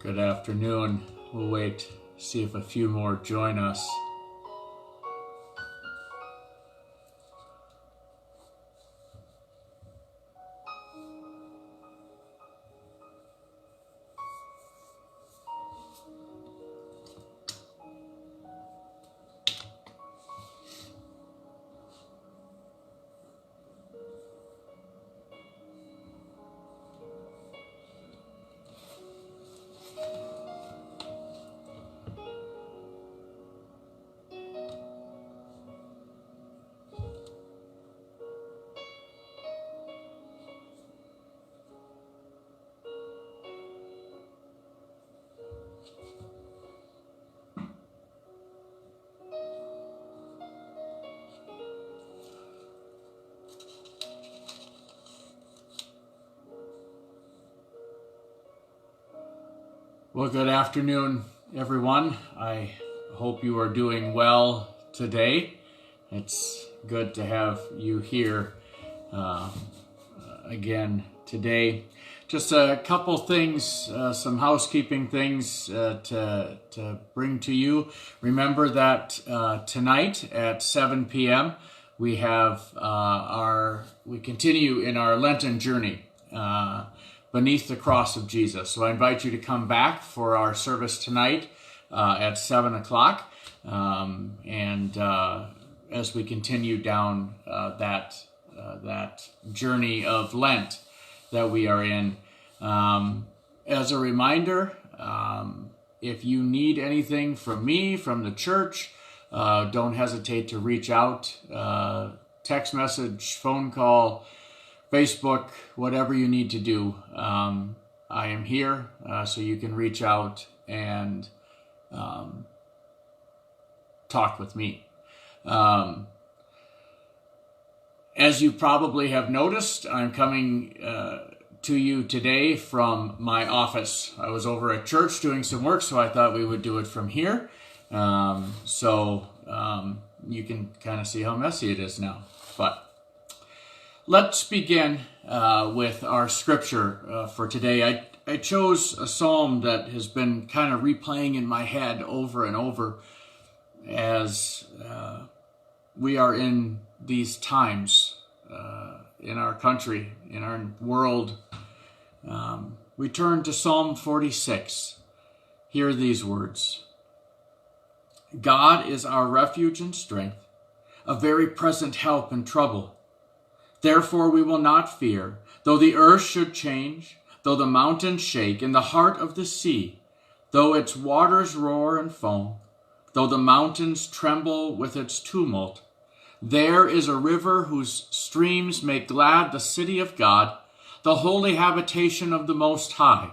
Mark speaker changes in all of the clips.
Speaker 1: Good afternoon. We'll wait, see if a few more join us. Well, good afternoon, everyone. I hope you are doing well today. It's good to have you here again today. Just a couple things, some housekeeping things to bring to you. Remember that tonight at 7 p.m. we have we continue in our Lenten journey. Beneath the Cross of Jesus. So I invite you to come back for our service tonight at 7 o'clock. As we continue down that journey of Lent that we are in. As a reminder, if you need anything from me, from the church, don't hesitate to reach out, text message, phone call, Facebook, whatever you need to do. I am here, so you can reach out and talk with me. As you probably have noticed, I'm coming to you today from my office. I was over at church doing some work, so I thought we would do it from here. You can kind of see how messy it is now. But let's begin with our scripture for today. I chose a psalm that has been kind of replaying in my head over and over as we are in these times in our country, in our world. We turn to Psalm 46. Hear these words. God is our refuge and strength, a very present help in trouble. Therefore we will not fear, though the earth should change, though the mountains shake in the heart of the sea, though its waters roar and foam, though the mountains tremble with its tumult. There is a river whose streams make glad the city of God, the holy habitation of the Most High.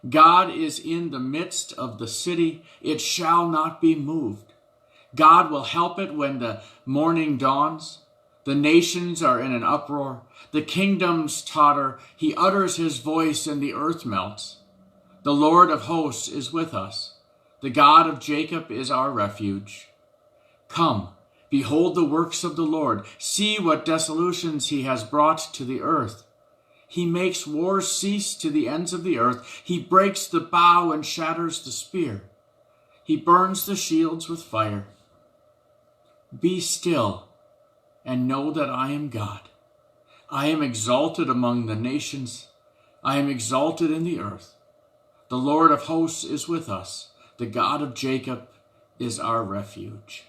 Speaker 1: God is in the midst of the city, it shall not be moved. God will help it when the morning dawns. The nations are in an uproar. The kingdoms totter. He utters his voice and the earth melts. The Lord of hosts is with us. The God of Jacob is our refuge. Come, behold the works of the Lord. See what dissolutions he has brought to the earth. He makes wars cease to the ends of the earth. He breaks the bow and shatters the spear. He burns the shields with fire. Be still and know that I am God. I am exalted among the nations. I am exalted in the earth. The Lord of hosts is with us. The God of Jacob is our refuge.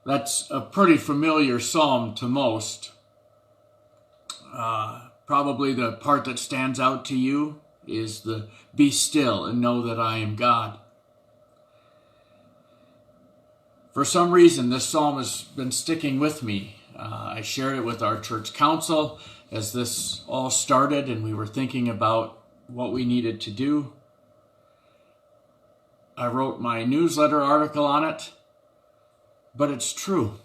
Speaker 1: That's a pretty familiar psalm to most. Probably the part that stands out to you is the be still and know that I am God. For some reason, this psalm has been sticking with me. I shared it with our church council as this all started and we were thinking about what we needed to do. I wrote my newsletter article on it, but it's true.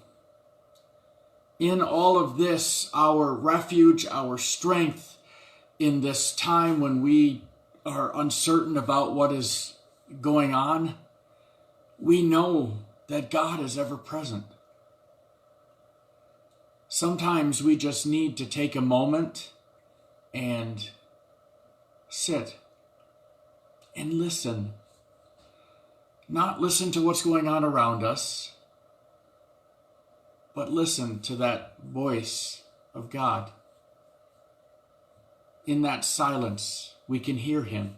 Speaker 1: In all of this, our refuge, our strength in this time when we are uncertain about what is going on, we know that God is ever present. Sometimes we just need to take a moment and sit and listen. Not listen to what's going on around us, but listen to that voice of God. In that silence, we can hear him.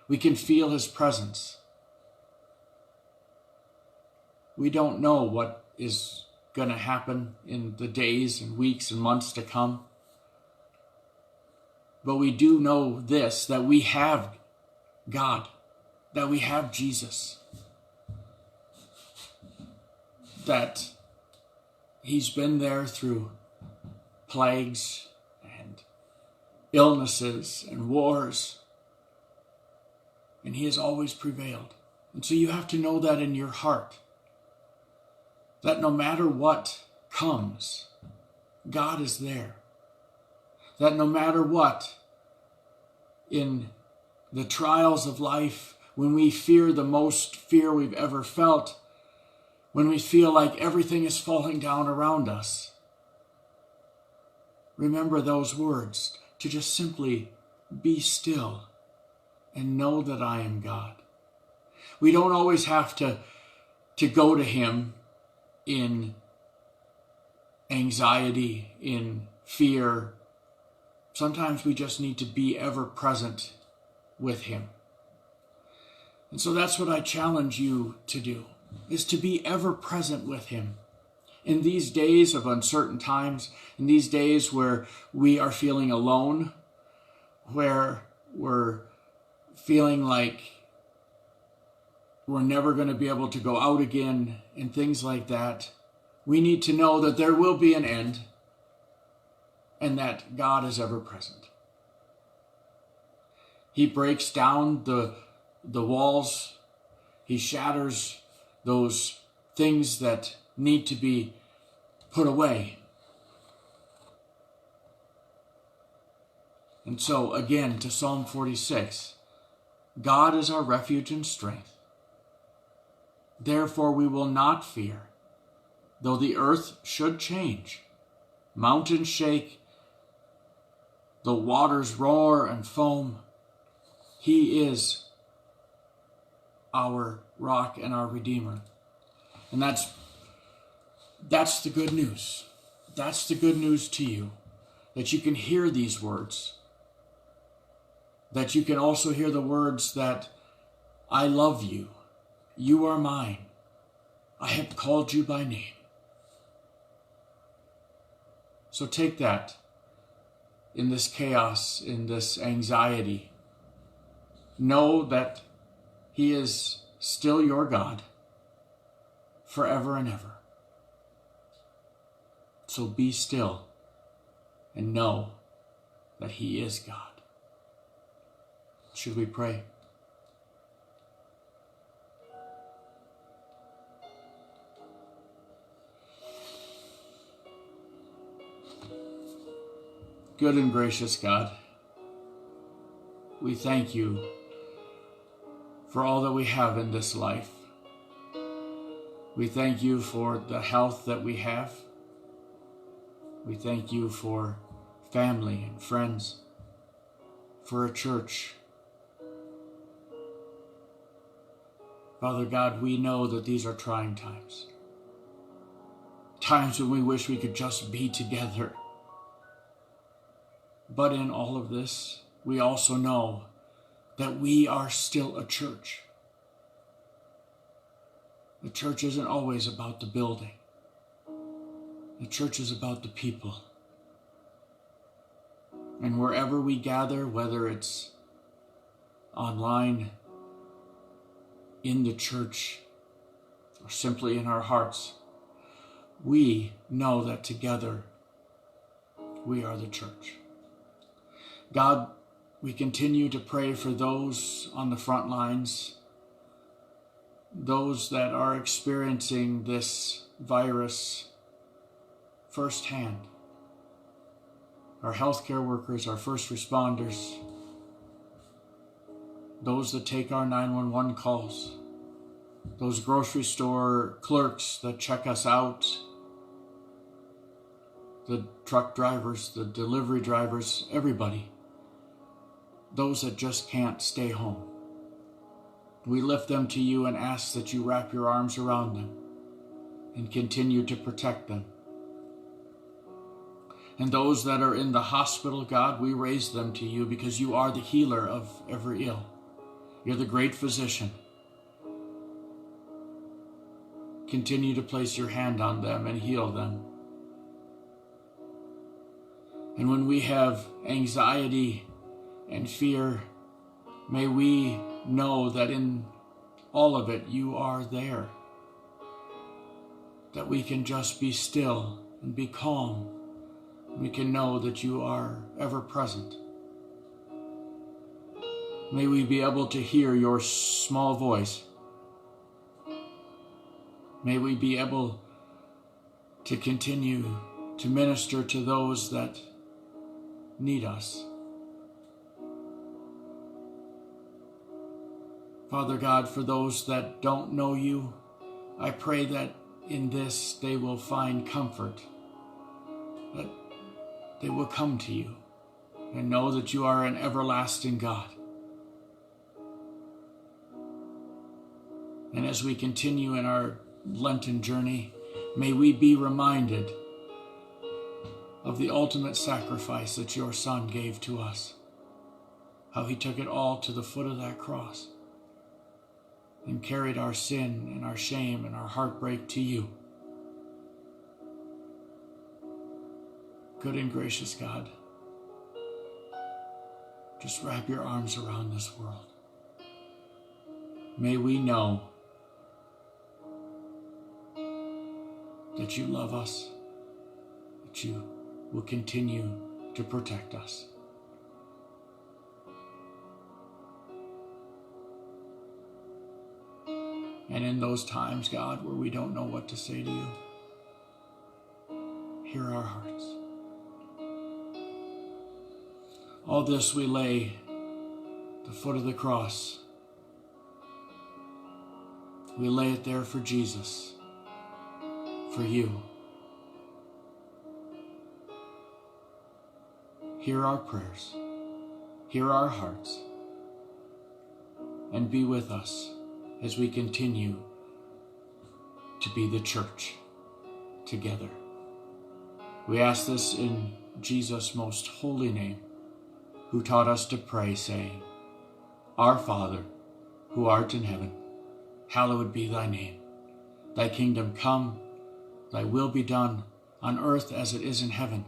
Speaker 1: We can feel his presence. We don't know what is going to happen in the days and weeks and months to come. But we do know this, that we have God, that we have Jesus, that he's been there through plagues and illnesses and wars, and he has always prevailed. And so you have to know that in your heart, that no matter what comes, God is there. That no matter what, in the trials of life, when we fear the most fear we've ever felt, when we feel like everything is falling down around us, remember those words, to just simply be still and know that I am God. We don't always have to go to him in anxiety, in fear. Sometimes we just need to be ever present with him. And so that's what I challenge you to do, is to be ever present with him. In these days of uncertain times, in these days where we are feeling alone, where we're feeling like we're never going to be able to go out again and things like that, we need to know that there will be an end and that God is ever present. He breaks down the walls. He shatters those things that need to be put away. And so again, to Psalm 46, God is our refuge and strength. Therefore we will not fear, though the earth should change, mountains shake, the waters roar and foam. He is our rock and our Redeemer. And that's the good news. That's the good news to you, that you can hear these words, that you can also hear the words that I love you, you are mine, I have called you by name. So take that in this chaos, in this anxiety. Know that he is still your God forever and ever. So be still and know that he is God. Should we pray? Good and gracious God, we thank you for all that we have in this life. We thank you for the health that we have. We thank you for family and friends, for a church. Father God, we know that these are trying times. Times when we wish we could just be together. But in all of this, we also know that we are still a church. The church isn't always about the building. The church is about the people. And wherever we gather, whether it's online, in the church, or simply in our hearts, we know that together we are the church. God, we continue to pray for those on the front lines, those that are experiencing this virus firsthand. Our healthcare workers, our first responders, those that take our 911 calls, those grocery store clerks that check us out, the truck drivers, the delivery drivers, everybody. Those that just can't stay home. We lift them to you and ask that you wrap your arms around them and continue to protect them. And those that are in the hospital, God, we raise them to you because you are the healer of every ill. You're the great physician. Continue to place your hand on them and heal them. And when we have anxiety and fear, may we know that in all of it, you are there. That we can just be still and be calm. We can know that you are ever present. May we be able to hear your small voice. May we be able to continue to minister to those that need us. Father God, for those that don't know you, I pray that in this they will find comfort, that they will come to you and know that you are an everlasting God. And as we continue in our Lenten journey, may we be reminded of the ultimate sacrifice that your Son gave to us, how he took it all to the foot of that cross and carried our sin and our shame and our heartbreak to you. Good and gracious God, just wrap your arms around this world. May we know that you love us, that you will continue to protect us. And in those times, God, where we don't know what to say to you, hear our hearts. All this we lay at the foot of the cross. We lay it there for Jesus, for you. Hear our prayers, hear our hearts, and be with us as we continue to be the church together. We ask this in Jesus' most holy name, who taught us to pray, saying, Our Father, who art in heaven, hallowed be thy name. Thy kingdom come, thy will be done, on earth as it is in heaven.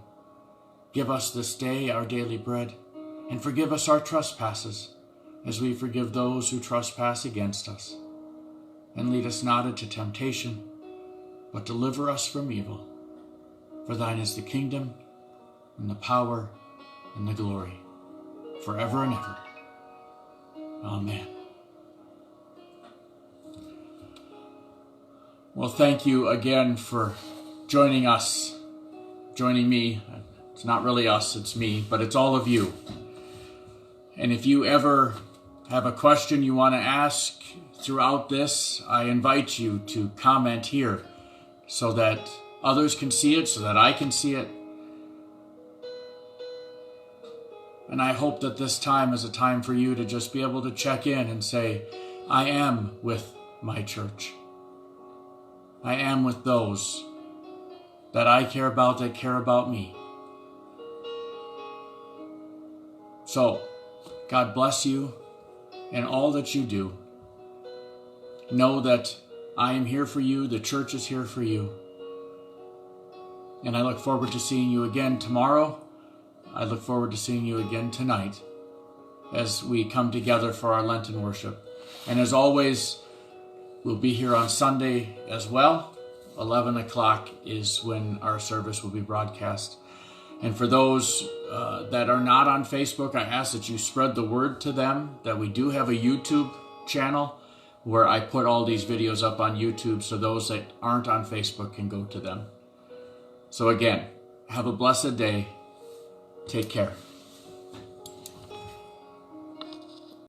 Speaker 1: Give us this day our daily bread, and forgive us our trespasses, as we forgive those who trespass against us. And lead us not into temptation, but deliver us from evil. For thine is the kingdom, and the power, and the glory, forever and ever. Amen. Well, thank you again for joining us, joining me. It's not really us, it's me, but it's all of you. And if you ever have a question you want to ask throughout this, I invite you to comment here so that others can see it, so that I can see it. And I hope that this time is a time for you to just be able to check in and say, I am with my church. I am with those that I care about, that care about me. So, God bless you in all that you do. Know that I am here for you, the church is here for you. And I look forward to seeing you again tomorrow. I look forward to seeing you again tonight as we come together for our Lenten worship. And as always, we'll be here on Sunday as well. 11 o'clock is when our service will be broadcast. And for those that are not on Facebook, I ask that you spread the word to them that we do have a YouTube channel where I put all these videos up on YouTube, so those that aren't on Facebook can go to them. So again, have a blessed day. Take care.